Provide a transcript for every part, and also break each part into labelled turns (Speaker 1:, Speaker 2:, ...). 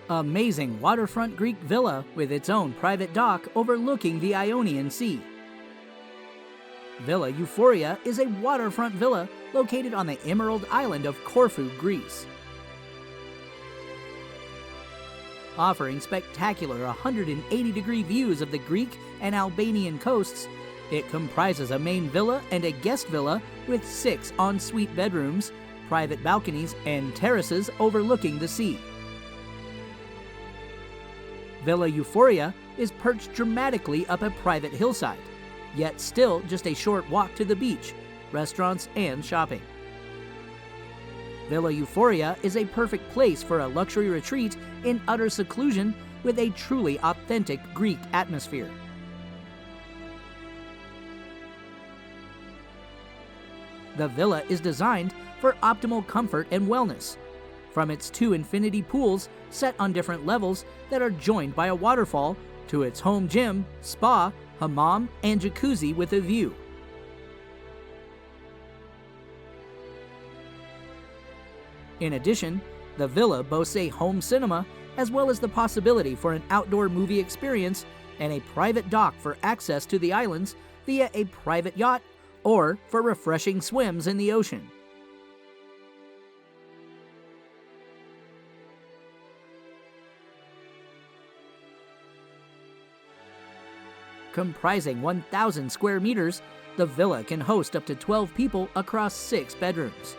Speaker 1: Amazing waterfront Greek villa with its own private dock overlooking the Ionian Sea. Villa Euphoria is a waterfront villa located on the Emerald Island of Corfu, Greece. Offering spectacular 180-degree views of the Greek and Albanian coasts, it comprises a main villa and a guest villa with 6 en-suite bedrooms, private balconies, and terraces overlooking the sea. Villa Euphoria is perched dramatically up a private hillside, yet still just a short walk to the beach, restaurants, and shopping. Villa Euphoria is a perfect place for a luxury retreat in utter seclusion with a truly authentic Greek atmosphere. The villa is designed for optimal comfort and wellness, from its 2 infinity pools set on different levels that are joined by a waterfall to its home gym, spa, hammam, and jacuzzi with a view. In addition, the villa boasts a home cinema as well as the possibility for an outdoor movie experience and a private dock for access to the islands via a private yacht or for refreshing swims in the ocean. Comprising 1,000 square meters, the villa can host up to 12 people across 6 bedrooms.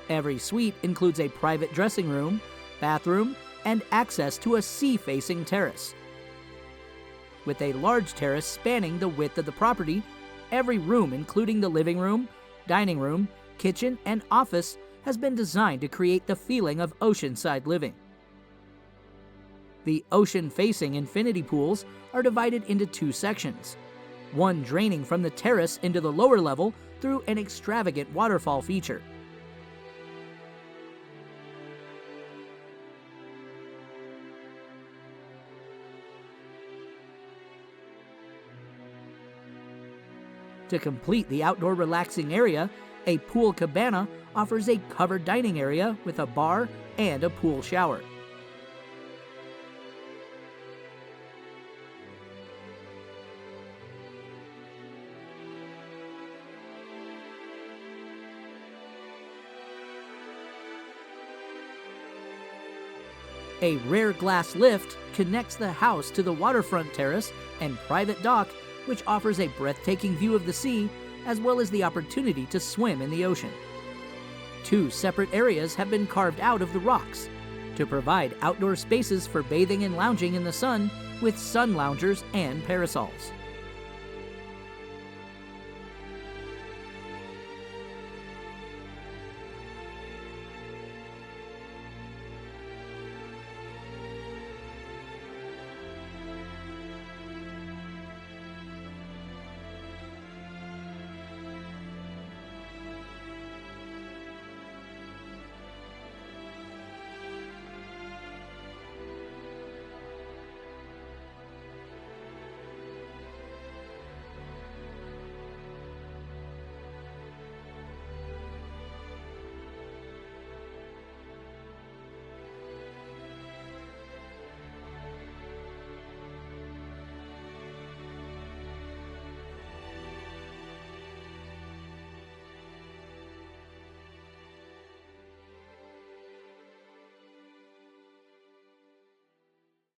Speaker 1: Every suite includes a private dressing room, bathroom, and access to a sea-facing terrace. With a large terrace spanning the width of the property, every room, including the living room, dining room, kitchen, and office, has been designed to create the feeling of oceanside living. The ocean-facing infinity pools are divided into 2 sections, one draining from the terrace into the lower level through an extravagant waterfall feature. To complete the outdoor relaxing area, a pool cabana offers a covered dining area with a bar and a pool shower. A rare glass lift connects the house to the waterfront terrace and private dock, which offers a breathtaking view of the sea, as well as the opportunity to swim in the ocean. 2 separate areas have been carved out of the rocks to provide outdoor spaces for bathing and lounging in the sun with sun loungers and parasols.